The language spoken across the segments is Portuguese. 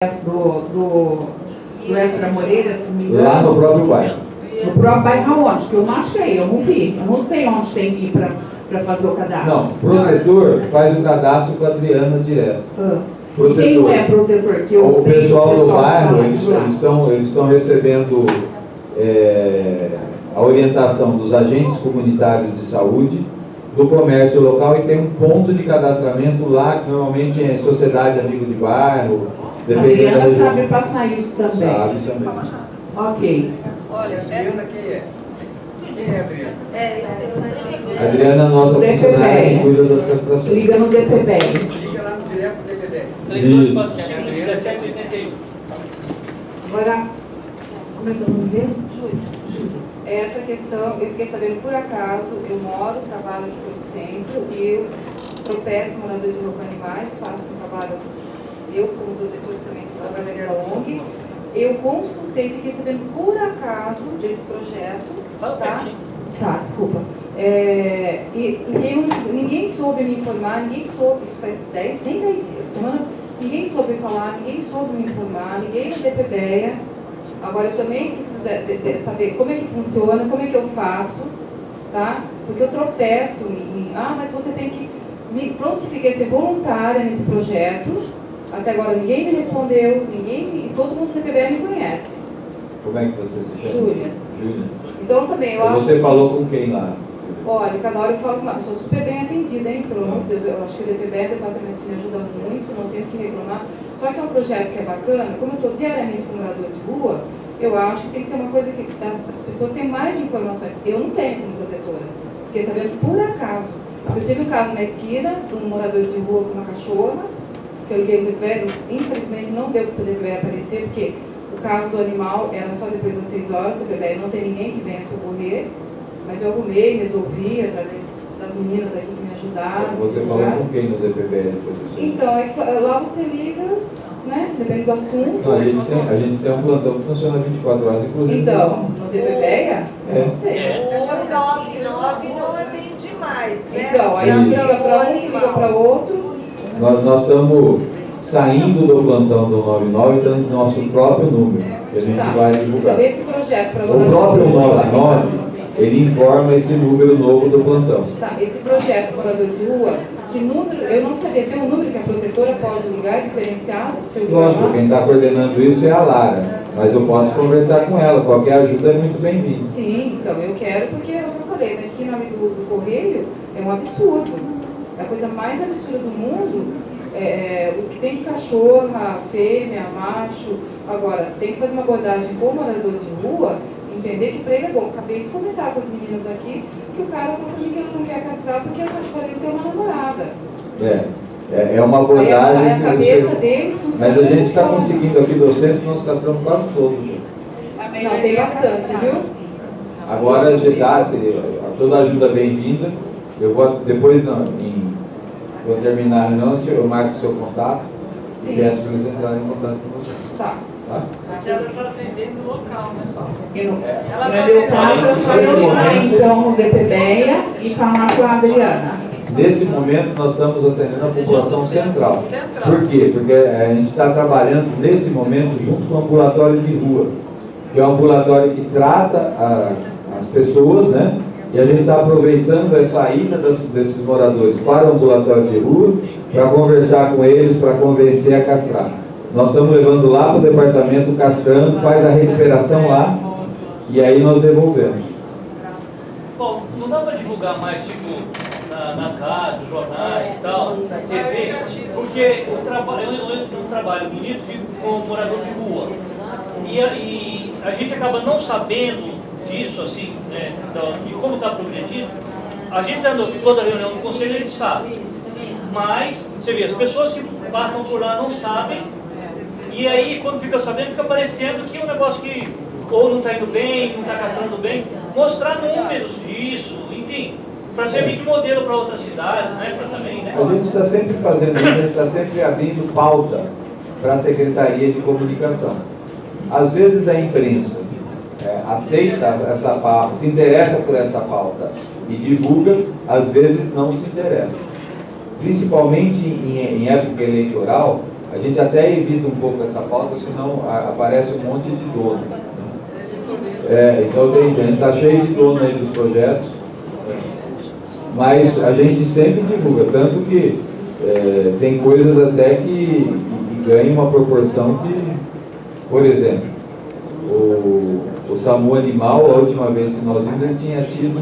do Extra Moreira, se não me engano. Lá no próprio bairro. No próprio bairro aonde? Que eu não achei, eu não vi. Eu não sei onde tem que ir para fazer o cadastro. Não, protetor faz o cadastro com a Adriana direto. E quem não é protetor? Que eu o sei pessoal do bairro, fala eles estão recebendo a orientação dos agentes comunitários de saúde, do comércio local, e tem um ponto de cadastramento lá, que normalmente é Sociedade Amigo de Bairro. A Adriana sabe passar isso também. Sabe também. Ok. Olha, essa aqui é. Quem é a Adriana? Adriana é a nossa funcionária que cuida das castrações. Liga no DPBR. Liga lá no direto do DPBR. Isso. Agora, como é que é o nome mesmo? Júlia. Essa questão, eu fiquei sabendo por acaso, eu moro, trabalho aqui pelo centro, e eu tropeço moradores de rua com animais, faço um trabalho, eu como protetora também trabalho da ONG. Eu consultei, fiquei sabendo por acaso desse projeto, tá? Tá, desculpa. E ninguém soube me informar, ninguém soube, isso faz nem 10 dias, ninguém soube falar, ninguém soube me informar, ninguém no DPBEA. Agora eu também preciso saber como é que funciona, como é que eu faço, tá? Porque eu tropeço mas você tem que me prontificar, ser voluntária nesse projeto. Até agora ninguém me respondeu, e todo mundo do DPBEA me conhece. Como é que você se chama? Júlia. Então também eu acho. Você falou com quem lá? Olha, cada hora eu falo com eu sou super bem atendida, hein? Pronto, eu acho que o DPBEA é um departamento que me ajuda muito, não tenho que reclamar. Só que é um projeto que é bacana, como eu estou diariamente com morador de rua, eu acho que tem que ser uma coisa que as pessoas têm mais informações. Eu não tenho como protetora, fiquei sabendo por acaso. Eu tive um caso na esquina, de um morador de rua com uma cachorra, que eu liguei o DPBEA, infelizmente não deu para o DPBEA aparecer, porque o caso do animal era só depois das 6 horas, o DPBEA não tem ninguém que venha socorrer. Mas eu arrumei, resolvi, através das meninas aqui que me ajudaram. Você falou com quem no DPBEA depois disso? Então, é que lá você liga, né? Depende do assunto. Não, a gente tem um plantão que funciona 24 horas, inclusive. Então, no DPBEA? Eu não sei. O 99 não atende mais, né? Então, aí você liga para um, liga para outro. Nós estamos saindo do plantão do 99 e dando nosso próprio número, que a gente vai divulgar. Então, esse projeto para O próprio 99, ele informa esse número novo do plantão. Tá, esse projeto morador de rua, que número, eu não sabia, tem um número que a protetora pode ligar, diferenciado? Lógico, quem está coordenando isso é a Lara, mas eu posso conversar com ela, qualquer ajuda é muito bem-vinda. Sim, então eu quero, porque é o que eu falei, na esquina ali do Correio é um absurdo. É a coisa mais absurda do mundo. O que tem de cachorra, fêmea, macho. Agora, tem que fazer uma abordagem com o morador de rua, entender que para ele é bom. Acabei de comentar com as meninas aqui que o cara falou para mim que ele não quer castrar porque a cachorra dele tem uma namorada. É uma abordagem a cabeça deles funciona. Mas a gente está conseguindo aqui do centro, nós castramos quase todos. Não, tem bastante, viu? Agora já dá, toda ajuda bem-vinda. Eu vou depois, quando terminar a reunião, eu marco o seu contato. Sim. E peço para você entrar em contato com você. Tá. Ela está atendendo o local, né, Paulo? No meu caso, é só eu chegar então no DPBEA e falar com a Adriana. Nesse momento, nós estamos atendendo a população central. Por quê? Porque a gente está trabalhando, nesse momento, junto com o ambulatório de rua, que é um ambulatório que trata as pessoas, né? E a gente está aproveitando essa ida desses moradores para o ambulatório de rua para conversar com eles, para convencer a castrar. Nós estamos levando lá para o departamento, castrando, faz a recuperação lá e aí nós devolvemos. Bom, não dá para divulgar mais, tipo, nas rádios, jornais e tal, TV, porque eu trabalho bonito com morador de rua. E a gente acaba não sabendo disso, assim, né, e como está progredindo. A gente toda reunião do conselho, a gente sabe. Mas, você vê, as pessoas que passam por lá não sabem. E aí, quando fica sabendo, fica parecendo que é um negócio que ou não está indo bem, não está castrando bem. Mostrar números disso, enfim, para servir de modelo para outras cidades, né? Também, né? A gente está sempre fazendo isso, a gente está sempre abrindo pauta para a Secretaria de Comunicação. Às vezes a imprensa aceita essa pauta, se interessa por essa pauta e divulga, às vezes não se interessa. Principalmente em época eleitoral, A gente até evita um pouco essa pauta, senão aparece um monte de dono. Então a gente está cheio de dono aí dos projetos, mas a gente sempre divulga, tanto que tem coisas até que ganham uma proporção que, por exemplo, o SAMU Animal, a última vez que nós vimos, ele tinha tido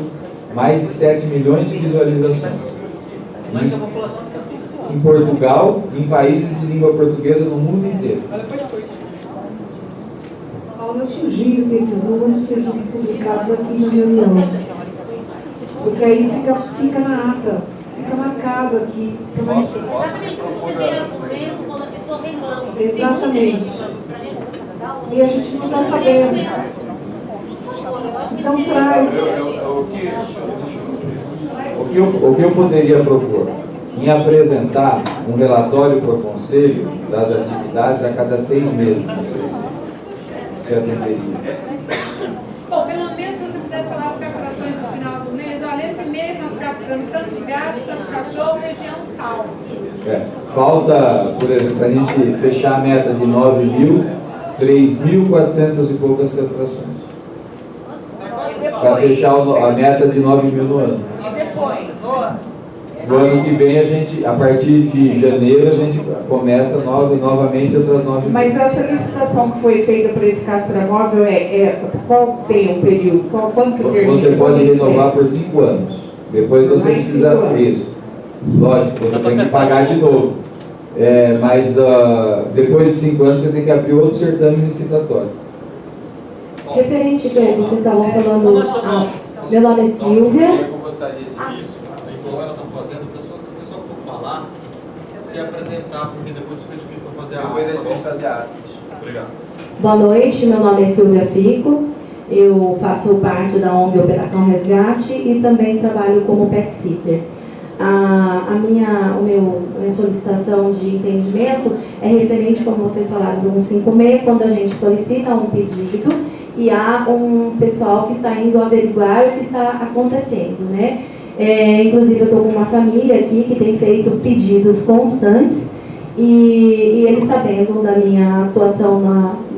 mais de 7 milhões de visualizações. Mas a população está Em Portugal, em países de língua portuguesa no mundo inteiro. Paulo, eu sugiro que esses números sejam publicados aqui na reunião, porque aí fica na ata, fica marcado aqui. Exatamente, porque você tem argumento quando a pessoa reclama. Exatamente. E a gente não está sabendo. Então traz. O que eu poderia propor? Em apresentar um relatório para o Conselho das atividades a cada 6 meses. Não sei se atenderia. Bom, pelo menos se você pudesse falar as castrações no final do mês, olha, esse mês nós castramos tantos gatos, tantos cachorros, região tal. Falta, por exemplo, a gente fechar a meta de 9.000, 3.400 e poucas castrações. Para fechar a meta de 9.000 no ano. E depois? No ano que vem, a partir de janeiro, a gente começa novamente outras 9.000. Mas essa licitação que foi feita para esse castramóvel, qual tem o período? Quanto que termina? Você pode renovar por 5 anos. Depois você Mais precisa... 5 anos. Isso. Lógico, você tem que pagar de novo. Mas depois de 5 anos, você tem que abrir outro certame licitatório. Referente que vocês estavam falando, meu nome é Silvia. Eu gostaria disso, igual ela está fazendo, o pessoal que for falar, se apresentar, porque depois fica difícil para fazer a ata. Depois é difícil fazer a ata. Obrigado. Boa noite, meu nome é Silvia Fico. Eu faço parte da ONG Operacão Resgate e também trabalho como pet sitter. A minha solicitação de entendimento é referente, como vocês falaram, do 156, quando a gente solicita um pedido e há um pessoal que está indo averiguar o que está acontecendo, né? Inclusive eu estou com uma família aqui que tem feito pedidos constantes e eles, sabendo da minha atuação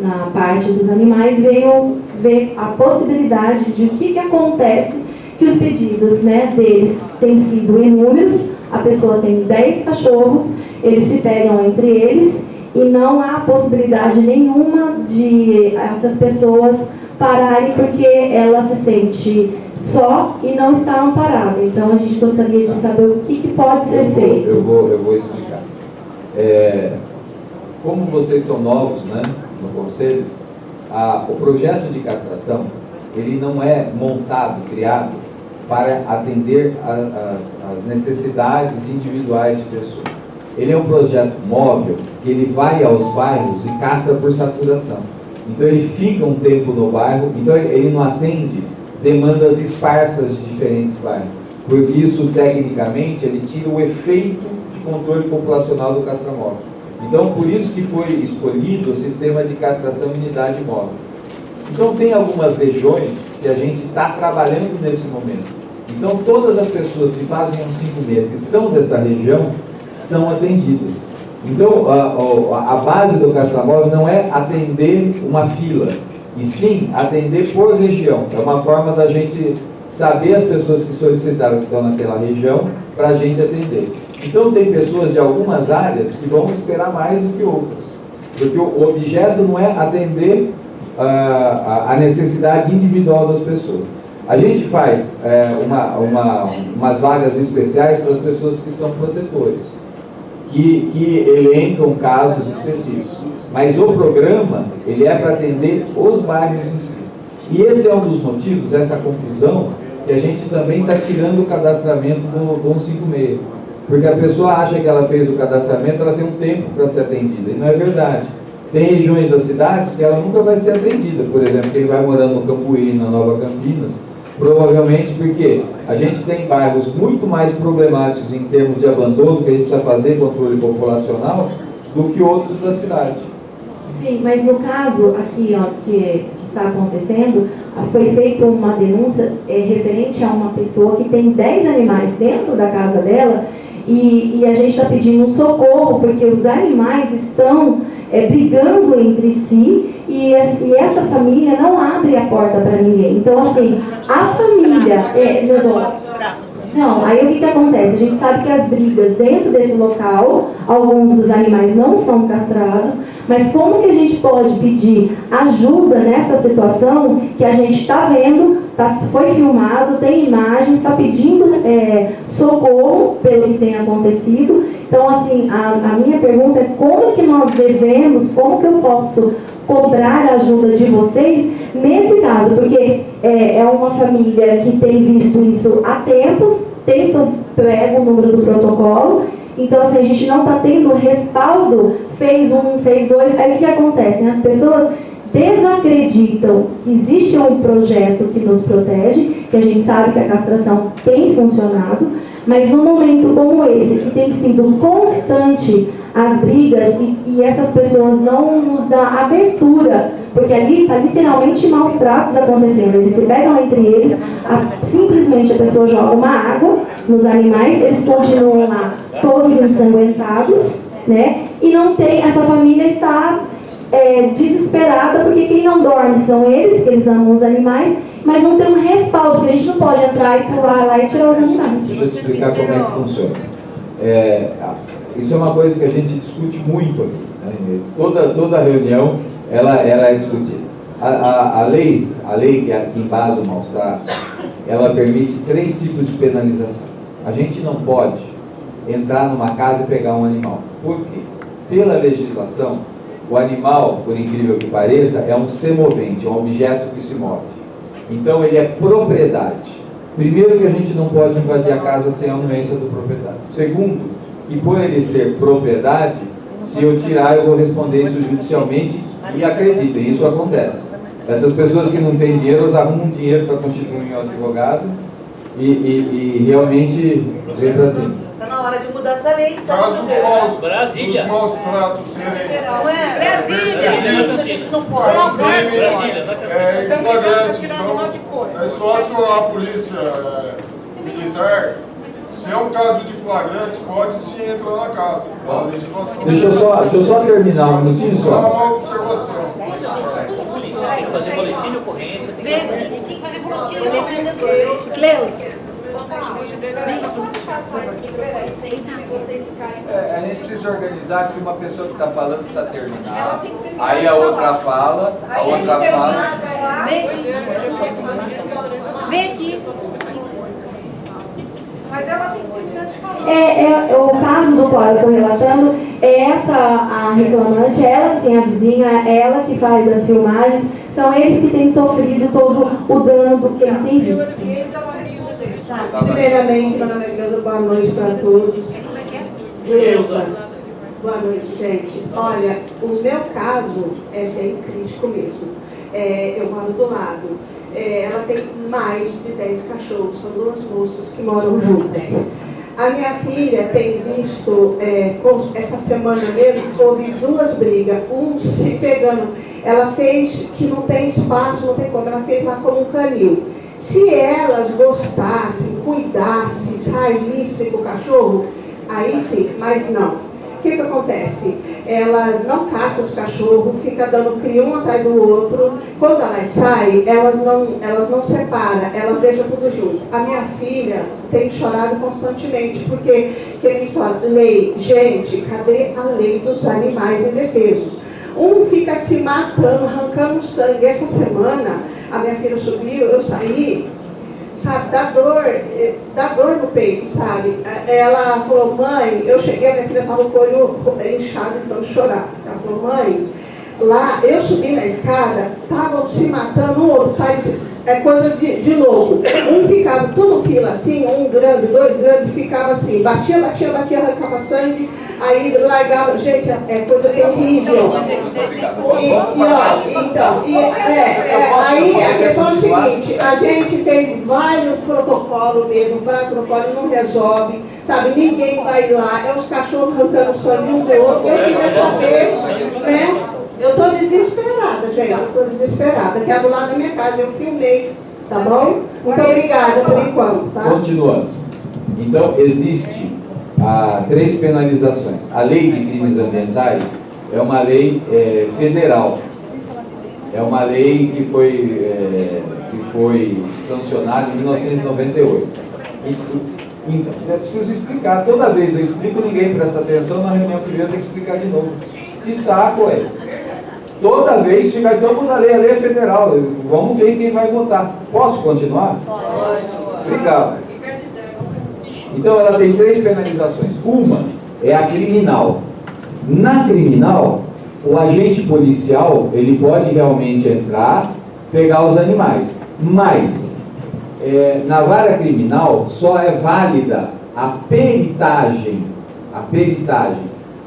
na parte dos animais, veio ver a possibilidade de o que acontece, que os pedidos, né, deles têm sido inúmeros. A pessoa tem 10 cachorros, eles se pegam entre eles e não há possibilidade nenhuma de essas pessoas pararem, porque ela se sente só e não está amparada. Então a gente gostaria de saber o que pode ser feito. Eu vou explicar. Como vocês são novos, né, no Conselho, o projeto de castração, ele não é montado, criado para atender as necessidades individuais de pessoas. Ele é um projeto móvel, que ele vai aos bairros e castra por saturação. Então ele fica um tempo no bairro, então ele não atende demandas esparsas de diferentes bairros. Por isso, tecnicamente, ele tira o efeito de controle populacional do castramóvel. Então, por isso que foi escolhido o sistema de castração em unidade móvel. Então, tem algumas regiões que a gente está trabalhando nesse momento. Então, todas as pessoas que fazem um 56, que são dessa região, são atendidas. Então, a base do castramóvel não é atender uma fila, e sim atender por região. É uma forma da gente saber as pessoas que solicitaram que estão naquela região, para a gente atender. Então, tem pessoas de algumas áreas que vão esperar mais do que outras, porque o objeto não é atender a necessidade individual das pessoas. A gente faz umas vagas especiais para as pessoas que são protetores, que elencam casos específicos. Mas o programa, ele é para atender os bairros em si. E esse é um dos motivos, essa confusão, que a gente também está tirando o cadastramento do 156. Porque a pessoa acha que ela fez o cadastramento, ela tem um tempo para ser atendida. E não é verdade. Tem regiões das cidades que ela nunca vai ser atendida. Por exemplo, quem vai morando no Cambuí, na Nova Campinas, provavelmente porque a gente tem bairros muito mais problemáticos em termos de abandono, que a gente precisa fazer controle populacional, do que outros da cidade. Sim, mas no caso aqui, ó, que está acontecendo, foi feita uma denúncia referente a uma pessoa que tem 10 animais dentro da casa dela e a gente está pedindo um socorro, porque os animais estão brigando entre si, e essa família não abre a porta para ninguém. Então, assim, a família... Não, aí o que acontece? A gente sabe que as brigas dentro desse local, alguns dos animais não são castrados, mas como que a gente pode pedir ajuda nessa situação que a gente está vendo, foi filmado, tem imagens, está pedindo socorro pelo que tem acontecido. Então, assim, a minha pergunta é como que nós devemos, como que eu posso cobrar a ajuda de vocês nesse caso, porque é uma família que tem visto isso há tempos, pega o número do protocolo, então assim, a gente não está tendo respaldo, fez um, fez dois, aí o que acontece? As pessoas desacreditam que existe um projeto que nos protege, que a gente sabe que a castração tem funcionado, mas num momento como esse, que tem sido constante as brigas e essas pessoas não nos dão abertura, porque ali está literalmente maus tratos acontecendo, eles se pegam entre eles, simplesmente a pessoa joga uma água nos animais, eles continuam lá todos ensanguentados, né? E não tem, essa família está desesperada, porque quem não dorme são eles, porque eles amam os animais, mas não tem um respaldo, porque a gente não pode entrar e pular lá e tirar os animais. Deixa eu explicar como é que funciona. Isso é uma coisa que a gente discute muito aqui, né? Toda reunião ela é discutida. A lei que embasa o maus tratos, ela permite 3 tipos de penalização. A gente não pode entrar numa casa e pegar um animal. Por quê? Pela legislação, o animal, por incrível que pareça, é um semovente, é um objeto que se move. Então ele é propriedade. Primeiro, que a gente não pode invadir a casa sem a anuência do proprietário. Segundo, que por ele ser propriedade, se eu tirar eu vou responder isso judicialmente, e acreditem, isso acontece. Essas pessoas que não têm dinheiro, elas arrumam dinheiro para constituir um advogado e realmente vem para cima. Está na hora de mudar essa lei. Caso Brasília. os maus tratos serem... Não é? Brasília. Isso a gente não pode. É flagrante, então é só acionar a polícia militar. Se é um caso de flagrante, pode sim entrar na casa. Deixa eu só terminar um minutinho só. Uma observação. Tem que fazer boletim de ocorrência. Tem que fazer boletim de ocorrência. Cleusa. A gente precisa organizar que uma pessoa que está falando precisa terminar. Aí a outra fala, Vem aqui. Mas ela tem que terminar de falar. O caso do qual eu estou relatando, a reclamante, ela que tem a vizinha, ela que faz as filmagens, são eles que têm sofrido todo o dano do que eles têm visto. Primeiramente, meu nome é Cleusa, boa noite para todos. Cleusa, boa noite, gente. Olha, o meu caso é bem crítico mesmo. Eu moro do lado. Ela tem mais de 10 cachorros, são 2 moças que moram juntas. A minha filha tem visto, essa semana mesmo, houve 2 brigas, um se pegando. Ela fez que não tem espaço, não tem como, ela fez lá como um canil. Se elas gostassem, cuidassem, saíssem com o cachorro, aí sim, mas não. O que acontece? Elas não caçam os cachorros, ficam dando cria um atrás do outro. Quando elas saem, elas não separam, elas deixam tudo junto. A minha filha tem chorado constantemente, porque tem história, lei, gente, cadê a lei dos animais indefesos? Um fica se matando, arrancando sangue. Essa semana, a minha filha subiu, eu saí, sabe, dá dor no peito, sabe? Ela falou, mãe, eu cheguei, a minha filha estava com o olho inchado, então chorar. Ela falou, mãe, lá, eu subi na escada, estavam se matando, um outro, é coisa de louco. Um ficava tudo fila assim, um grande, 2 grandes, ficava assim, batia, arrancava sangue, aí largava, gente, é coisa terrível. Aí a questão é o seguinte, a gente fez vários protocolos mesmo, protocolo não resolve, sabe, ninguém vai lá, é os cachorros arrancando sangue um do outro, eu queria saber, né? Eu estou desesperada, gente, que é do lado da minha casa, eu filmei, tá bom? Muito obrigada por enquanto, tá? Continuando. Então, existe a 3 penalizações. A lei de crimes ambientais é uma lei federal. É uma lei que foi sancionada em 1998. Então, eu preciso explicar. Toda vez eu explico, ninguém presta atenção. Na reunião que vem eu tenho que explicar de novo. Que saco, é? Toda vez fica, então muda a lei é federal. Vamos ver quem vai votar. Posso continuar? Pode. Obrigado. Então ela tem 3 penalizações. Uma é a criminal. Na criminal, o agente policial, ele pode realmente entrar, pegar os animais. Mas, na vara criminal, só é válida a peritagem.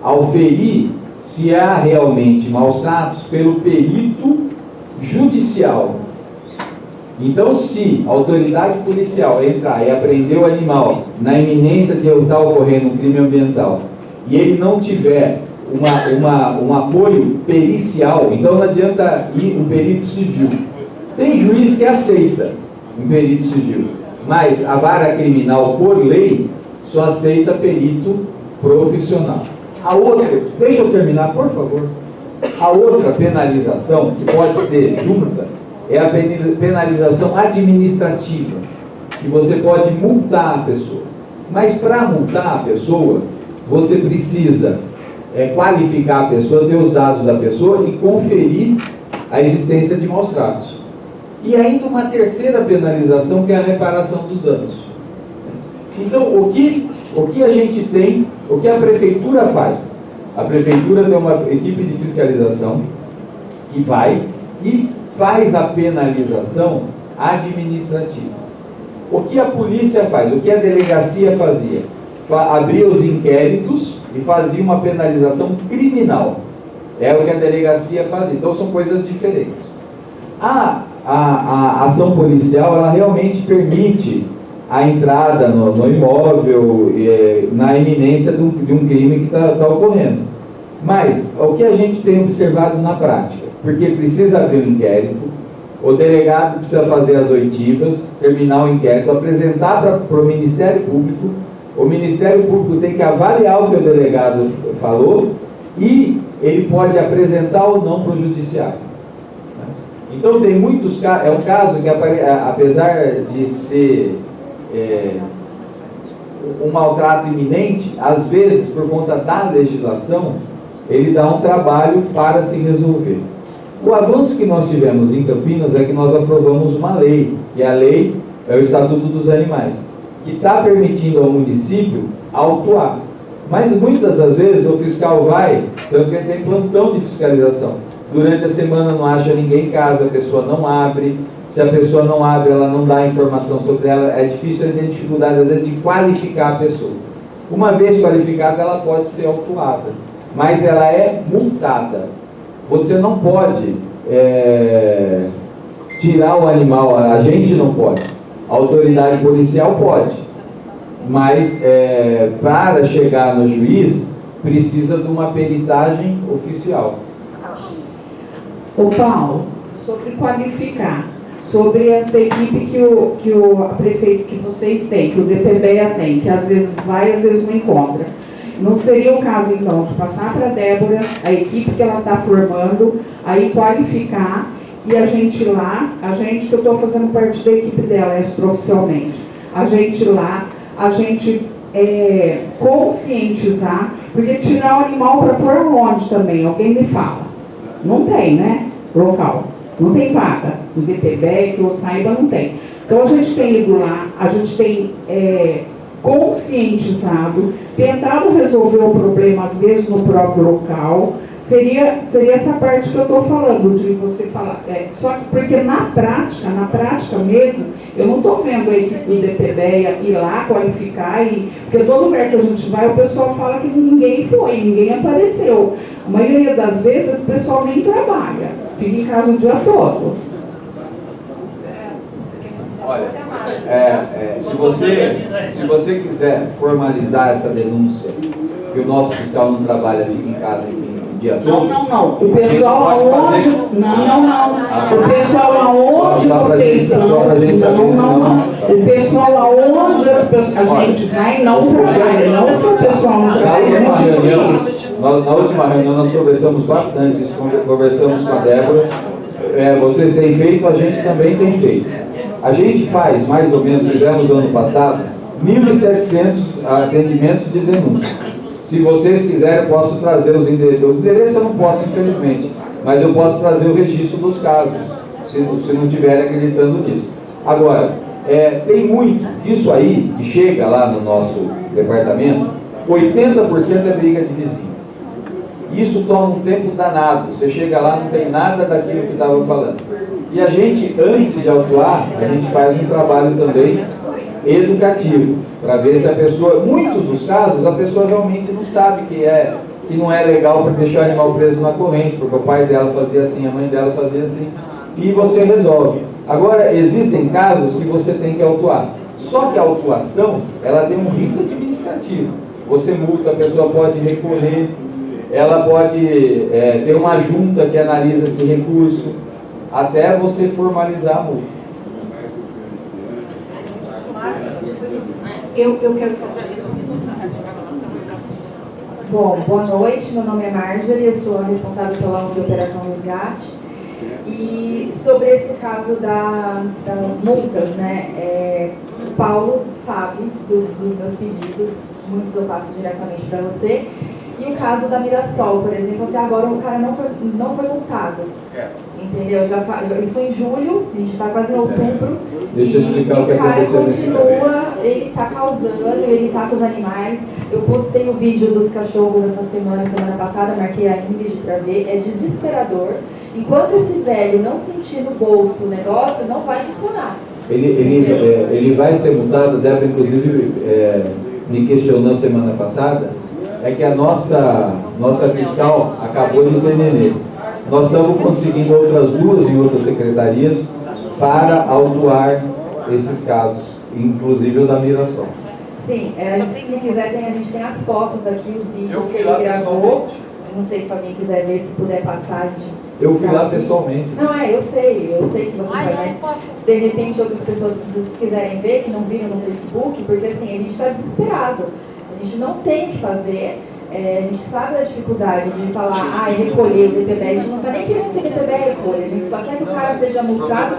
Ao ferir se há realmente maus tratos pelo perito judicial. Então, se a autoridade policial entrar e apreender o animal na iminência de estar ocorrendo um crime ambiental e ele não tiver um apoio pericial, então não adianta ir um perito civil. Tem juiz que aceita um perito civil, mas a vara criminal, por lei, só aceita perito profissional. A outra, deixa eu terminar, por favor. A outra penalização, que pode ser junta, é a penalização administrativa, que você pode multar a pessoa. Mas para multar a pessoa, você precisa qualificar a pessoa, ter os dados da pessoa e conferir a existência de maus tratos. E ainda uma terceira penalização, que é a reparação dos danos. Então, o que a gente tem, o que a prefeitura faz? A prefeitura tem uma equipe de fiscalização que vai e faz a penalização administrativa. O que a polícia faz? O que a delegacia fazia? Abria os inquéritos e fazia uma penalização criminal. É o que a delegacia fazia. Então são coisas diferentes. A ação policial, ela realmente permite a entrada no imóvel, na iminência de um crime que está ocorrendo. Mas o que a gente tem observado na prática? Porque precisa abrir um inquérito, o delegado precisa fazer as oitivas, terminar o inquérito, apresentar para o Ministério Público, o Ministério Público tem que avaliar o que o delegado falou e ele pode apresentar ou não para o Judiciário. Então tem muitos casos, é um caso que apesar de ser um maltrato iminente, às vezes por conta da legislação, ele dá um trabalho para se resolver. O avanço que nós tivemos em Campinas é que nós aprovamos uma lei, e a lei é o Estatuto dos Animais, que está permitindo ao município autuar. Mas muitas das vezes o fiscal vai, tanto que ele tem plantão de fiscalização. Durante a semana não acha ninguém em casa, a pessoa não abre. Se a pessoa não abre, ela não dá informação sobre ela. É difícil, ele tem dificuldade às vezes de qualificar a pessoa. Uma vez qualificada, ela pode ser autuada, mas ela é multada. Você não pode tirar o animal, a gente não pode. A autoridade policial pode. Mas para chegar no juiz, precisa de uma peritagem oficial. Ô Paulo, sobre qualificar, sobre essa equipe que a prefeito que vocês têm, que o DPBEA tem, que às vezes vai, às vezes não encontra. Não seria o caso, então, de passar para a Débora, a equipe que ela está formando, aí qualificar, e a gente lá, que eu estou fazendo parte da equipe dela extraoficialmente, a gente lá, a gente conscientizar, porque tirar o animal para pôr onde também, alguém me fala. Não tem, né? Local. Não tem vaga. No DPBEA, que eu saiba, não tem. Então a gente tem ido lá, a gente tem conscientizado, tentado resolver o problema, às vezes, no próprio local. Seria essa parte que eu estou falando, de você falar. Só que porque na prática mesmo, eu não estou vendo a equipe do DPBEA ir lá qualificar, porque todo lugar que a gente vai, o pessoal fala que ninguém foi, ninguém apareceu. A maioria das vezes, o pessoal nem trabalha, fica em casa o dia todo. Olha, se você quiser formalizar essa denúncia, que o nosso fiscal não trabalha, fica em casa o dia todo. Não. O pessoal aonde. Não. O pessoal aonde aonde vocês estão, só pra gente saber se não. o pessoal aonde a gente vai não trabalha, não se o pessoal não trabalha, é muito difícil. Na última reunião nós conversamos bastante, conversamos com a Débora, vocês têm feito, a gente também tem feito. A gente faz, mais ou menos, fizemos ano passado, 1.700 atendimentos de denúncia. Se vocês quiserem, eu posso trazer os endereços. O endereço eu não posso, infelizmente, mas eu posso trazer o registro dos casos, se não estiverem acreditando nisso. Agora, tem muito disso aí, que chega lá no nosso departamento, 80% é briga de vizinho. Isso toma um tempo danado. Você chega lá, não tem nada daquilo que estava falando. E a gente, antes de autuar, a gente faz um trabalho também educativo, para ver se a pessoa, muitos dos casos, a pessoa realmente não sabe que não é legal para deixar o animal preso na corrente, porque o pai dela fazia assim, a mãe dela fazia assim, e você resolve. Agora, existem casos que você tem que autuar. Só que a autuação, ela tem um rito administrativo. Você multa, a pessoa pode recorrer, ela pode ter uma junta que analisa esse recurso, até você formalizar a multa. Eu quero falar. Bom, boa noite, meu nome é Marjorie, eu sou a responsável pela ONG Operação Resgate. E sobre esse caso das multas, né, o Paulo sabe dos meus pedidos, muitos eu passo diretamente para você. E o caso da Mirassol, por exemplo, até agora o cara não foi multado. Entendeu? Isso foi em julho, a gente está quase em outubro. Deixa eu explicar o que aconteceu nesse cara continua, ele está causando, ele está com os animais. Eu postei o vídeo dos cachorros essa semana passada, marquei a Ingrid para ver, é desesperador. Enquanto esse velho não sentir no bolso o negócio, não vai funcionar. Ele vai ser multado, Débora, inclusive, me questionou semana passada, é que a nossa fiscal acabou de ter nenê. Nós estamos conseguindo outras duas em outras secretarias para autuar esses casos, inclusive o da Mirassol. Sim, se quiser, a gente tem as fotos aqui, os vídeos que ele gravou. Eu não sei se alguém quiser ver, se puder passar, a gente... Eu fui lá pessoalmente. Não, eu sei que você vai, mas de repente outras pessoas que quiserem ver, que não viram no Facebook, porque assim, a gente está desesperado. A gente não tem o que fazer. A gente sabe da dificuldade de falar, recolher o DPBR, a gente não está nem querendo que o DPBR recolha, a gente só quer que o cara seja multado,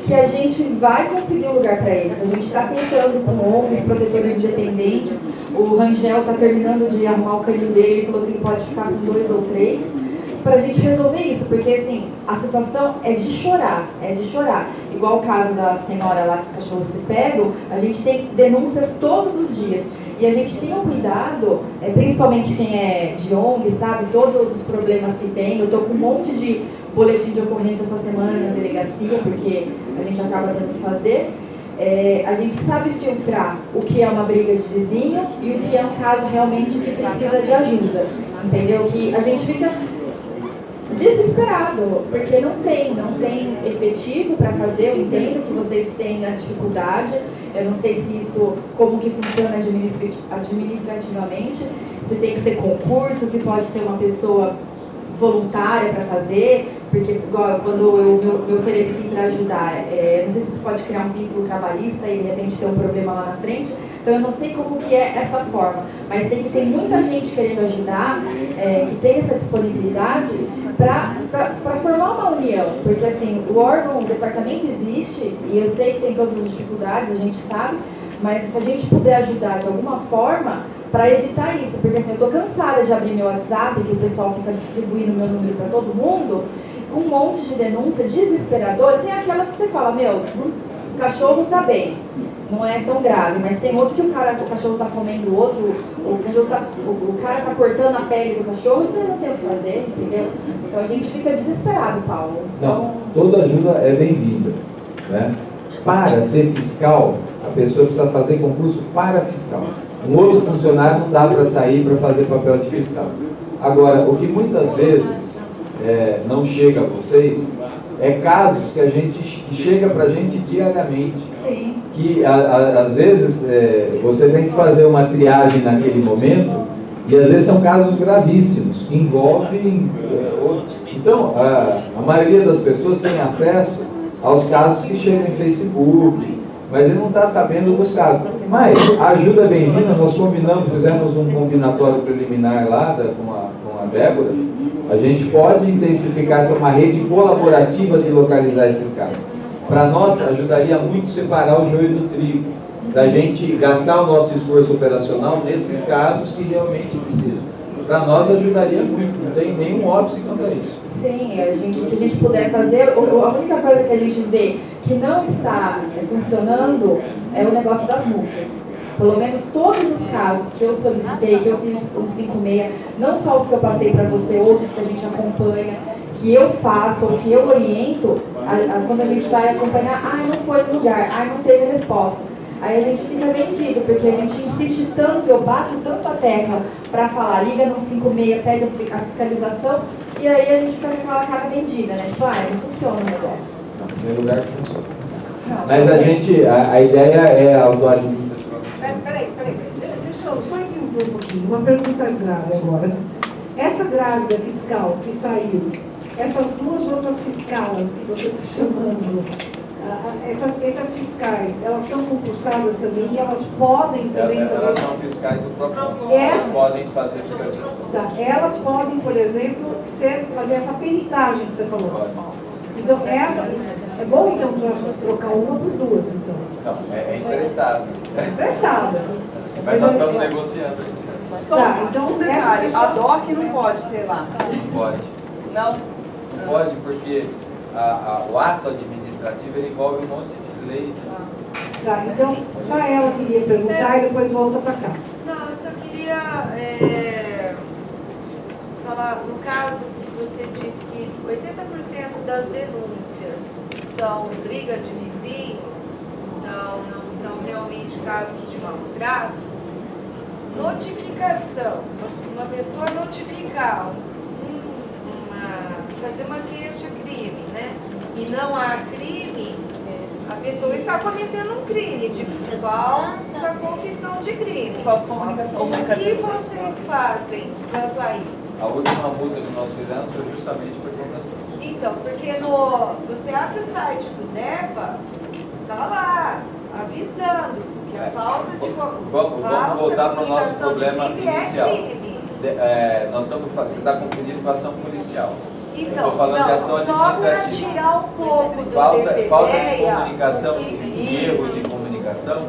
que a gente vai conseguir um lugar para eles. A gente está tentando com ONGs, protetores independentes, o Rangel está terminando de arrumar o canil dele, ele falou que ele pode ficar com 2 ou 3, para a gente resolver isso, porque assim, a situação é de chorar. Igual o caso da senhora lá que os cachorros se pegam, a gente tem denúncias todos os dias. E a gente tem um cuidado, principalmente quem é de ONG, sabe, todos os problemas que tem. Eu estou com um monte de boletim de ocorrência essa semana na delegacia, porque a gente acaba tendo que fazer. A gente sabe filtrar o que é uma briga de vizinho e o que é um caso realmente que precisa de ajuda, entendeu? Que a gente fica desesperado, porque não tem efetivo para fazer. Eu entendo que vocês têm a dificuldade, eu não sei se isso, como que funciona administrativamente, se tem que ser concurso, se pode ser uma pessoa voluntária para fazer, porque igual, quando eu me ofereci para ajudar, não sei se isso pode criar um vínculo trabalhista e de repente ter um problema lá na frente, então eu não sei como que é essa forma, mas sei que tem muita gente querendo ajudar, que tem essa disponibilidade para formar uma união, porque assim, o órgão, o departamento existe e eu sei que tem todas as dificuldades, a gente sabe, mas se a gente puder ajudar de alguma forma para evitar isso, porque assim, eu estou cansada de abrir meu WhatsApp, que o pessoal fica distribuindo meu número para todo mundo, um monte de denúncia desesperadora. Tem aquelas que você fala, o cachorro está bem, não é tão grave, mas tem outro que o cachorro está comendo o outro, o cara está cortando a pele do cachorro e você não tem o que fazer, entendeu? Então a gente fica desesperado, Paulo. Não, toda ajuda é bem-vinda, né? Para ser fiscal, a pessoa precisa fazer concurso para fiscal. Um outro funcionário não dá para sair para fazer papel de fiscal. Agora, o que muitas vezes não chega a vocês é casos que chega para a gente diariamente. Sim. Que às vezes você tem que fazer uma triagem naquele momento e às vezes são casos gravíssimos que envolvem. Então, a maioria das pessoas tem acesso aos casos que chegam em Facebook, mas ele não está sabendo dos casos. Mas a ajuda é bem-vinda, nós combinamos, fizemos um combinatório preliminar lá com a Débora. A gente pode intensificar uma rede colaborativa de localizar esses casos. Para nós, ajudaria muito separar o joio do trigo, da gente gastar o nosso esforço operacional nesses casos que realmente precisam. Para nós, ajudaria muito, não tem nenhum óbice quanto a isso. Sim, o que a gente puder fazer, a única coisa que a gente vê que não está funcionando é o negócio das multas. Pelo menos todos os casos que eu solicitei, que eu fiz um 56, não só os que eu passei para você, outros que a gente acompanha, que eu faço ou que eu oriento, quando a gente vai acompanhar, não foi no lugar, não teve resposta. Aí a gente fica vendido, porque a gente insiste tanto, eu bato tanto a tecla para falar, liga no 56, pede a fiscalização, e aí a gente fica com aquela cara vendida, né? Tipo, não funciona o negócio. Tem lugar que funciona. Mas a ideia é autoadministrativa. Peraí, deixa eu só entender um pouquinho, uma pergunta grave agora. Essa grávida fiscal que saiu, essas duas outras fiscais que você está chamando, essas fiscais, elas estão concursadas também e elas podem também fazer... Elas são fiscais do próprio elas podem fazer fiscalização. Tá. Elas podem, por exemplo, fazer essa peritagem que você falou. Então, é bom então trocar uma por duas, então. Não, é emprestado. É emprestado. Mas nós estamos negociando. Só então, um detalhe, a DOC não pode ter lá. Não pode. Não? Não pode, porque o ato administrativo ele envolve um monte de lei. Tá, então só ela queria perguntar e depois volta para cá. Não, eu só queria falar, no caso, você disse que 80% das denúncias são briga de vizinho, então não são realmente casos de maus tratos. Notificação, uma pessoa notificar, fazer uma queixa-crime, né? E não há crime, a pessoa está cometendo um crime de falsa confissão de crime. Falsa comunicação. O que vocês fazem quanto a isso? A última multa que nós fizemos foi justamente por conta disso. Então, porque você abre o site do DEPA, está lá, avisando que a falsa de Vamos voltar para o nosso problema inicial. Você está confundindo com a ação policial. Então, falando de ação só para administrativa. tirar um pouco do Falta de DPPEA, comunicação e erro de comunicação,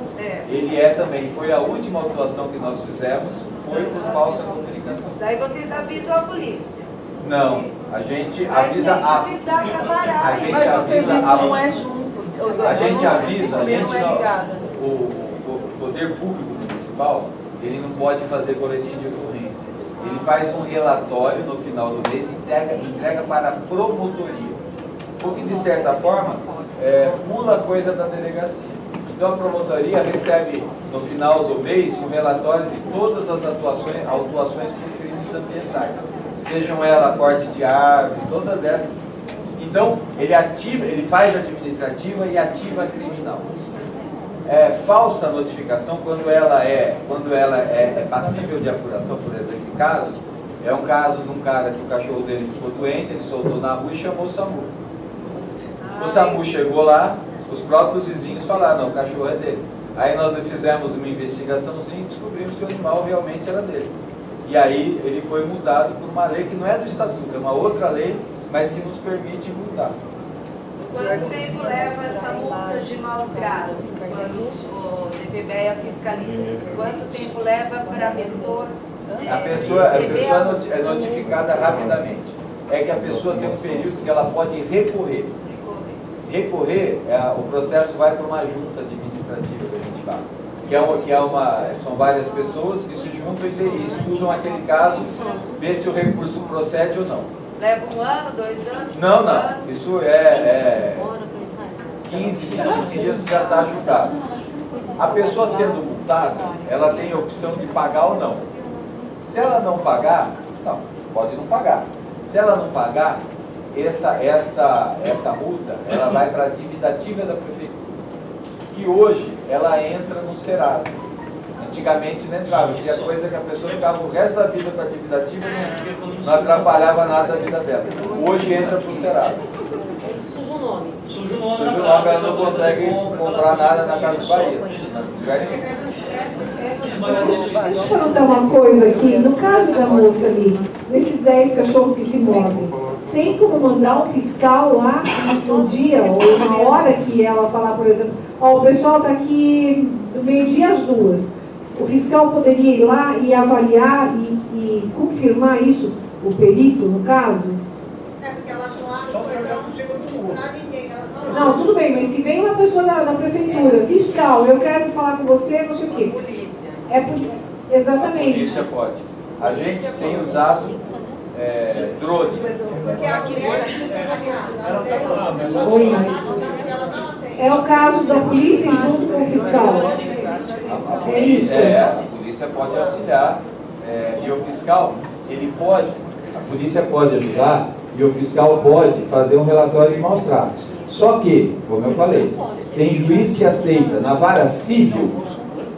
ele também. Foi a última autuação que nós fizemos, foi por falsa comunicação. Daí vocês avisam a polícia. Não, a gente avisa a... avisar para parar. Mas o serviço não é junto. A gente avisa, não. O poder público municipal, ele não pode fazer boletim de ocorrência. Ele faz um relatório no final do mês e entrega para a promotoria. Porque, de certa forma, pula coisa da delegacia. Então, a promotoria recebe, no final do mês, um relatório de todas as autuações por crimes ambientais. Sejam elas corte de árvore, todas essas. Então, ele faz a administrativa e ativa a criminal. Falsa notificação, quando ela é passível de apuração, por exemplo, esse caso, é um caso de um cara que o cachorro dele ficou doente, ele soltou na rua e chamou o SAMU. O SAMU chegou lá, os próprios vizinhos falaram, não, o cachorro é dele. Aí nós fizemos uma investigaçãozinha e descobrimos que o animal realmente era dele. E aí ele foi multado por uma lei que não é do estatuto, é uma outra lei, mas que nos permite multar. Quanto tempo leva essa multa de maus tratos? Quando o DPPEA fiscaliza? Quanto tempo leva para pessoas? A pessoa é notificada rapidamente. É que a pessoa tem um período que ela pode recorrer. Recorrer, o processo vai para uma junta administrativa que a gente fala. São várias pessoas que se juntam e estudam aquele caso, vê se o recurso procede ou não. Leva 1 ano, 2 anos? Não. Isso é 15, 20 dias já está julgado. A pessoa sendo multada, ela tem a opção de pagar ou não. Se ela não pagar, não, pode não pagar. Se ela não pagar, essa multa, ela vai para a dívida ativa da prefeitura, que hoje ela entra no Serasa. Antigamente não entrava, tinha coisa que a pessoa ficava o resto da vida com a dívida ativa e não atrapalhava nada a vida dela. Hoje entra para o Serasa. Suja o nome. Suja o nome Suja na o praça. nome, ela não consegue comprar nada na Casa Bahia. Deixa eu perguntar uma coisa aqui. No caso da moça ali, nesses 10 cachorros que se movem, tem como mandar um fiscal lá no dia ou na hora que ela falar, por exemplo, ó, o pessoal está aqui do meio-dia às 2. O fiscal poderia ir lá e avaliar e confirmar isso, o perito, no caso? É porque ela não abre para ninguém. Não, tudo bem, mas se vem uma pessoa da prefeitura, fiscal, eu quero falar com você, não sei o quê. Exatamente. A polícia pode. A gente tem usado drone. É o caso da polícia junto com o fiscal. É isso. A polícia pode auxiliar e o fiscal, ele pode, a polícia pode ajudar e o fiscal pode fazer um relatório de maus tratos. Só que, como eu falei, tem juiz que aceita na vara civil,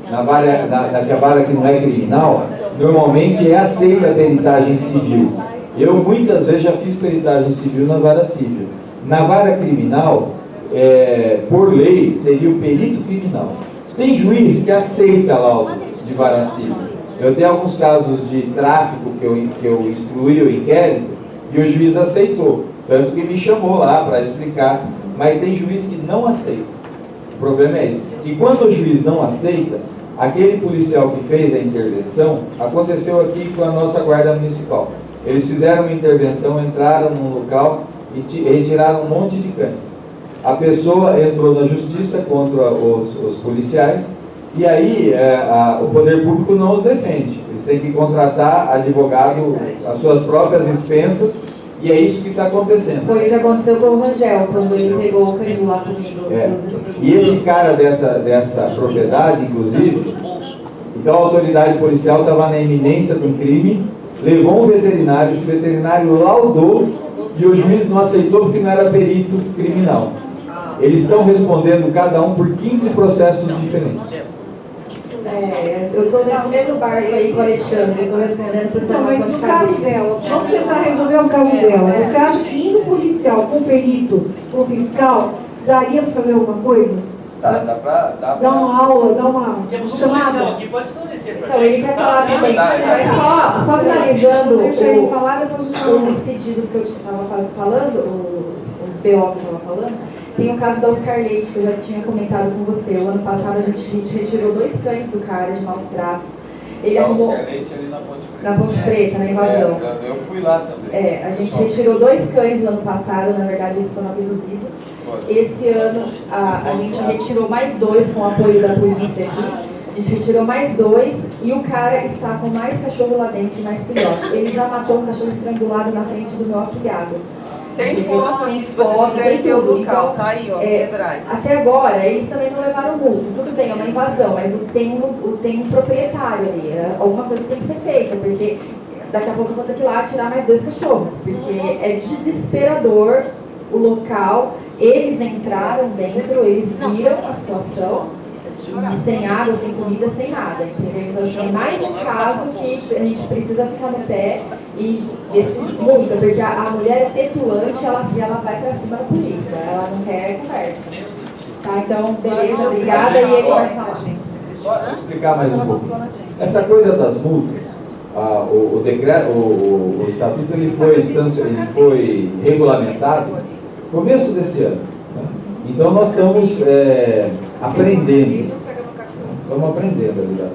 na vara que não é criminal, normalmente é aceita a peritagem civil. Eu muitas vezes já fiz peritagem civil na vara civil. Na vara criminal, por lei, seria o perito criminal. Tem juiz que aceita laudo de vara civil. Eu tenho alguns casos de tráfico que eu instruí o inquérito e o juiz aceitou. Tanto que me chamou lá para explicar. Mas tem juiz que não aceita. O problema é esse. E quando o juiz não aceita, aquele policial que fez a intervenção, aconteceu aqui com a nossa guarda municipal. Eles fizeram uma intervenção, entraram num local e retiraram um monte de cães. A pessoa entrou na justiça contra os policiais e aí o poder público não os defende. Eles têm que contratar advogado às suas próprias expensas e é isso que está acontecendo. Foi o que aconteceu com o Rangel, quando ele pegou o canil lá comigo. E esse cara dessa propriedade, inclusive, então a autoridade policial estava na iminência de um crime, levou um veterinário, esse veterinário laudou e o juiz não aceitou porque não era perito criminal. Eles estão respondendo cada um por 15 processos diferentes. Eu estou nesse mesmo barco aí com o Alexandre, eu estou respondendo por Então, mas no caso dela, vamos tentar resolver o caso dela. Você acha que indo policial com perito, com fiscal, daria para fazer alguma coisa? Dá pra dar uma aula, dar uma chamada? Aqui pode esclarecer pra então, ele quer falar também. Mas só finalizando deixa ele falar, depois os pedidos que eu estava falando, os BO que eu estava falando. Tem o caso da Oscar Leite, que eu já tinha comentado com você. O ano passado a gente retirou 2 cães do cara de maus tratos. Ele arrumou... Oscar Leite ali na Ponte Preta. Na Ponte Preta, na invasão. Eu fui lá também. A gente retirou 2 cães no ano passado, na verdade eles foram abduzidos. Esse ano a gente retirou mais 2 com o apoio da polícia aqui. A gente retirou mais 2 e o cara está com mais cachorro lá dentro, mais filhote. Ele já matou um cachorro estrangulado na frente do meu afilhado. Tem foto aqui, se vocês quiserem ver o local, tá aí, ó, até agora, eles também não levaram multa. Tudo bem, é uma invasão, mas tem um proprietário ali. Alguma coisa tem que ser feita, porque daqui a pouco eu vou ter que ir lá tirar mais 2 cachorros, porque é desesperador o local. Eles entraram dentro, eles viram a situação, e sem água, sem comida, sem nada. Então, assim, é mais um caso que a gente precisa ficar no pé e ver se multa, porque a mulher é petulante, ela vai pra cima da polícia, ela não quer conversa. Tá, então, beleza, obrigada, e ele vai falar. Só explicar mais um pouco. Essa coisa das multas, o decreto, o estatuto, ele foi regulamentado no começo desse ano. Né? Então nós estamos aprendendo. Estamos aprendendo, ligado?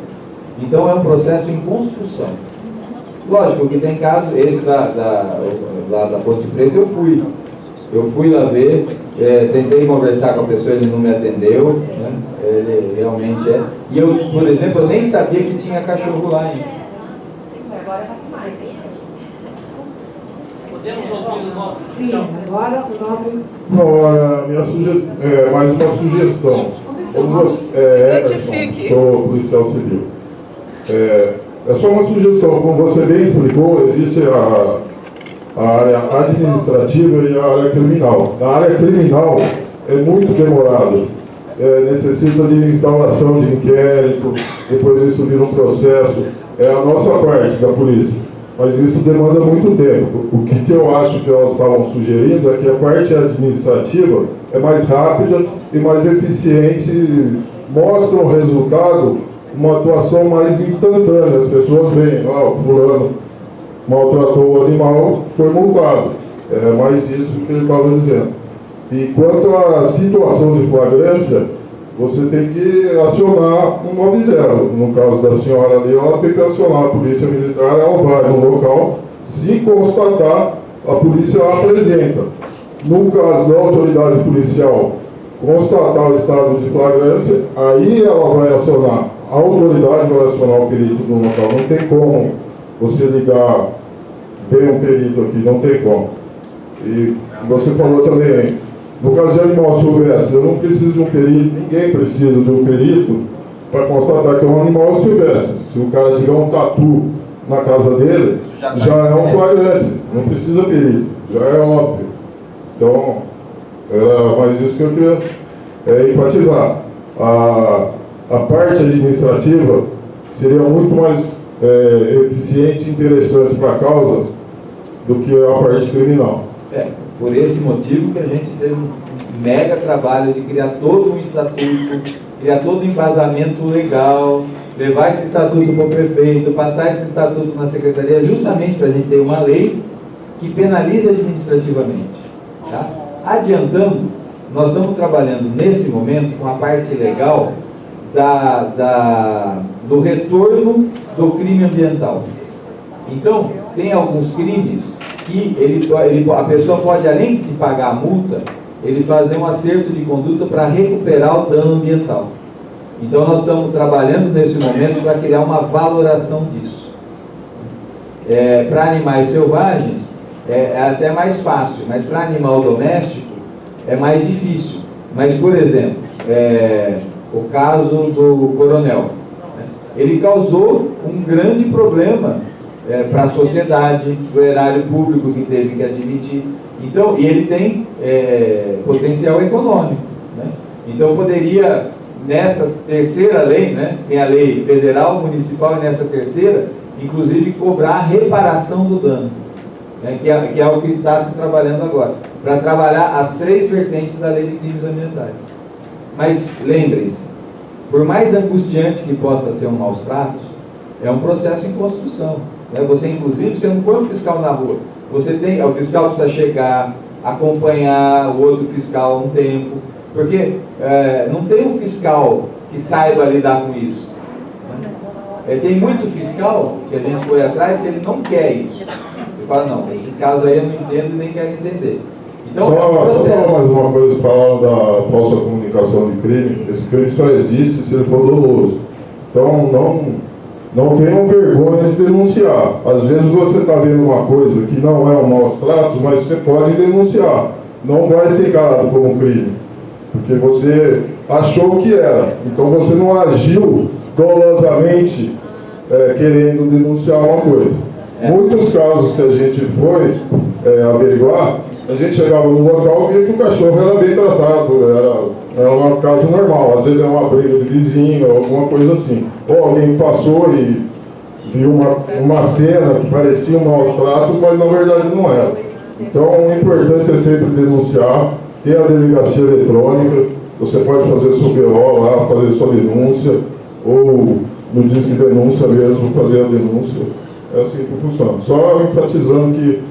Então é um processo em construção. Lógico que tem caso, esse da Ponte Preta eu fui lá ver, tentei conversar com a pessoa, ele não me atendeu, né? Ele realmente é. E eu, por exemplo, eu nem sabia que tinha cachorro lá ainda. Agora tá com mais. Podemos ouvir o nome? Sim, agora o nome. Não, mais uma sugestão. Como você, identifique. Sou policial civil. É só uma sugestão, como você bem explicou, existe a área administrativa e a área criminal. Na área criminal é muito demorado, necessita de instauração de inquérito, depois isso vira um processo, é a nossa parte da polícia. mas isso demanda muito tempo. O que eu acho que elas estavam sugerindo é que a parte administrativa é mais rápida e mais eficiente, mostra um resultado, uma atuação mais instantânea. As pessoas veem, o fulano maltratou o animal, foi multado. É mais isso que ele estava dizendo. E quanto à situação de flagrância, você tem que acionar um 90. No caso da senhora ali, ela tem que acionar a polícia militar, ela vai no local, se constatar, a polícia apresenta. No caso da autoridade policial, constatar o estado de flagrância, aí ela vai acionar, a autoridade vai acionar o perito no local. Não tem como você ligar, vem um perito aqui, não tem como. E você falou também, no caso de animal silvestre, eu não preciso de um perito, ninguém precisa de um perito para constatar que é um animal silvestre. Se o cara tiver um tatu na casa dele, já é um flagrante, não precisa perito, já é óbvio. Então, era mais isso que eu queria enfatizar. A parte administrativa seria muito mais eficiente e interessante para a causa do que a parte criminal. Por esse motivo que a gente teve um mega trabalho de criar todo um estatuto, criar todo um embasamento legal, levar esse estatuto para o prefeito, passar esse estatuto na secretaria, justamente para a gente ter uma lei que penalize administrativamente. Tá? Adiantando, nós estamos trabalhando nesse momento com a parte legal do retorno do crime ambiental. Então, tem alguns crimes que a pessoa pode, além de pagar a multa, ele fazer um acerto de conduta para recuperar o dano ambiental. Então nós estamos trabalhando nesse momento para criar uma valoração disso. Para animais selvagens é até mais fácil, mas para animal doméstico é mais difícil. Mas, por exemplo, o caso do coronel, ele causou um grande problema para a sociedade, para o erário público que teve que admitir. Então, e ele tem potencial econômico. Né? Então, poderia, nessa terceira lei, né, tem a lei federal, municipal, e nessa terceira, inclusive, cobrar a reparação do dano, né, que é o que está se trabalhando agora, para trabalhar as 3 vertentes da lei de crimes ambientais. Mas, lembrem-se, por mais angustiante que possa ser um maus tratos, é um processo em construção. Você, inclusive, você não põe um fiscal na rua. O fiscal precisa chegar, acompanhar o outro fiscal um tempo, porque não tem um fiscal que saiba lidar com isso. Tem muito fiscal que a gente foi atrás que ele não quer isso. Ele fala, não, esses casos aí eu não entendo e nem quero entender. Então, só falar mais uma coisa, falaram da falsa comunicação de crime. Esse crime só existe se ele for doloso. Então, não tenham vergonha de denunciar. Às vezes você está vendo uma coisa que não é um maus tratos, mas você pode denunciar. Não vai ser encarado como crime, porque você achou que era. Então você não agiu dolosamente querendo denunciar uma coisa. Muitos casos que a gente foi averiguar, a gente chegava no local e via que o cachorro era bem tratado, era um caso normal. Às vezes é uma briga de vizinho, alguma coisa assim. Ou alguém passou e viu uma cena que parecia um maus tratos, mas na verdade não era. Então o importante é sempre denunciar. Tem a delegacia eletrônica, você pode fazer seu BO lá, fazer sua denúncia, ou no Disque Denúncia mesmo, fazer a denúncia. É assim que funciona. Só enfatizando que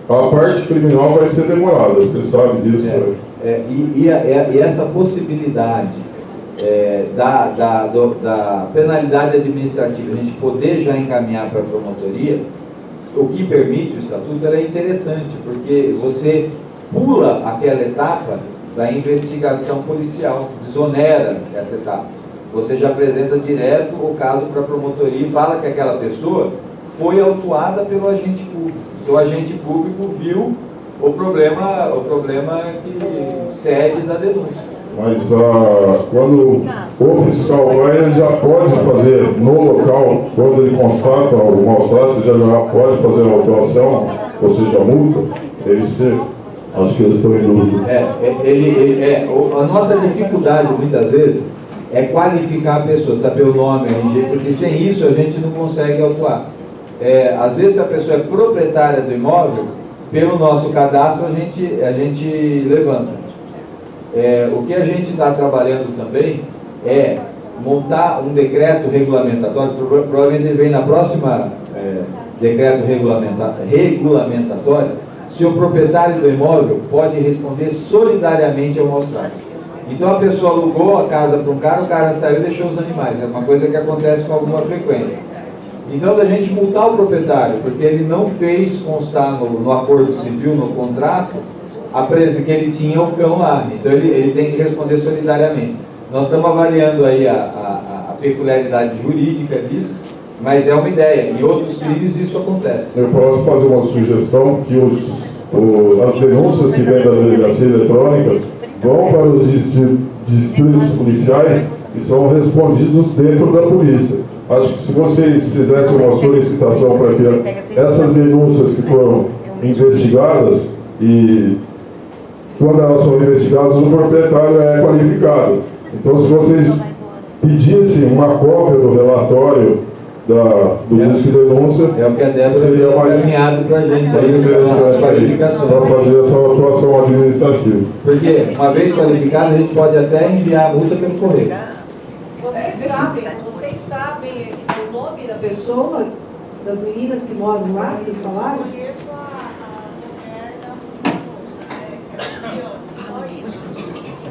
a parte criminal vai ser demorada, você sabe disso. E essa possibilidade da penalidade administrativa, a gente poder já encaminhar para a promotoria, o que permite o estatuto, ela é interessante, porque você pula aquela etapa da investigação policial, desonera essa etapa. Você já apresenta direto o caso para a promotoria e fala que aquela pessoa foi autuada pelo agente público. Então, o agente público viu o problema que cede da denúncia. Mas quando o fiscal vai, ele já pode fazer no local, quando ele constata o maus tratos, ele já pode fazer a autuação, ou seja, a multa. Acho que eles estão em dúvida. A nossa dificuldade, muitas vezes, é qualificar a pessoa, saber o nome, RG, porque sem isso a gente não consegue autuar. Às vezes a pessoa é proprietária do imóvel, pelo nosso cadastro a gente levanta. O que a gente está trabalhando também é montar um decreto regulamentatório, provavelmente ele vem na próxima decreto regulamentatório, se o proprietário do imóvel pode responder solidariamente ao mostrado. Então a pessoa alugou a casa para um cara, o cara saiu e deixou os animais. É uma coisa que acontece com alguma frequência. Então a gente multar o proprietário, porque ele não fez constar no acordo civil, no contrato, que ele tinha o cão lá. Então ele tem que responder solidariamente. Nós estamos avaliando aí a peculiaridade jurídica disso, mas é uma ideia. Em outros crimes isso acontece. Eu posso fazer uma sugestão que as denúncias que vêm da delegacia eletrônica vão para os distritos policiais e são respondidos dentro da polícia. Acho que se vocês fizessem uma solicitação para que essas denúncias que foram investigadas, e quando elas são investigadas, o proprietário é qualificado. Então, se vocês pedissem uma cópia do relatório do disco de denúncia, o que a Débora seria mais encaminhado para a gente para fazer essa atuação administrativa. Porque, uma vez qualificado, a gente pode até enviar a multa pelo correio. Vocês sabem o nome da pessoa, das meninas que moram lá, que vocês falaram?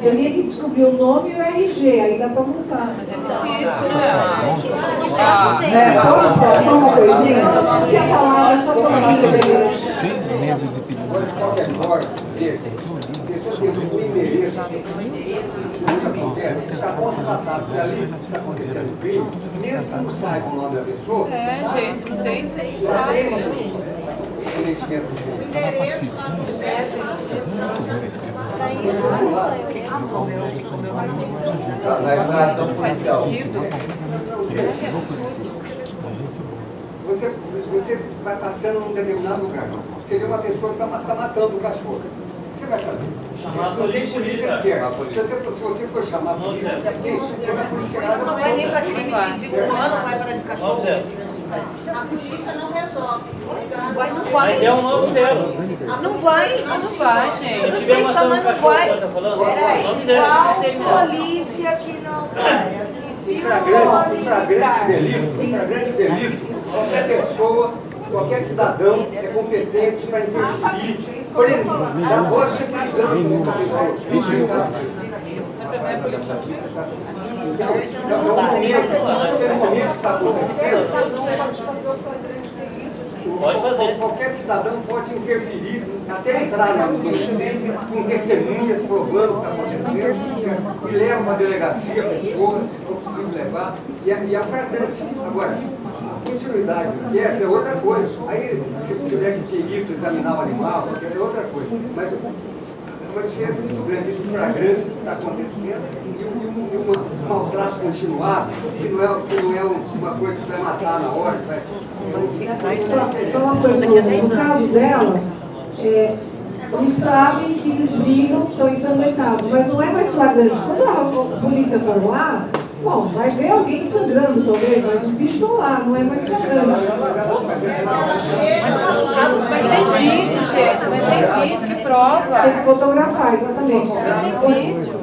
Eu tinha que descobrir o nome e o RG, aí dá para montar. Mas é difícil, Só uma coisinha? Que a palavra só para 6 meses de pedido. De qualquer forma, veja, a pessoa tem um endereço, o que acontece, está constatado que ali está acontecendo o crime, mesmo que não saiba o nome da pessoa. Gente, não tem necessidade. Não faz sentido. Você vai passando num determinado lugar. Você vê uma pessoa que está matando o cachorro. O que você vai fazer? Não tem polícia que quer. Se você for chamar a polícia, a polícia não vai nem para crime de humano, vai para de cachorro. A polícia não resolve. Não vai. Mas é um novo zero. Não vai, gente. Se tiver uma ação no cachorro, você está falando? Peraí, polícia que não vai. O flagrante delito, qualquer pessoa, qualquer cidadão é competente para interferir. Por exemplo, da voz de prisão de uma pessoa. Então, no momento que está acontecendo, pode fazer. Qualquer cidadão pode interferir, até entrar na polícia, com testemunhas provando o que está acontecendo, e leva para a delegacia a pessoa, se for possível levar, e é flagrante. Agora, continuidade do inquérito é outra coisa. Aí, se tiver que perito examinar o animal, é outra coisa. Mas uma diferença muito grande entre o flagrante que está acontecendo e um maltrato continuado, que não é uma coisa que vai matar na hora. Só uma coisa, no caso dela, eles sabem que eles brigam, estão ensanguentados, mas não é mais flagrante. Quando a polícia for lá, bom, vai ver alguém sangrando talvez, mas os bichos estão lá, não é mais flagrante. Mas tem vídeo, gente, mas tem vídeo que prova. Tem que fotografar, exatamente. Mas tem vídeo.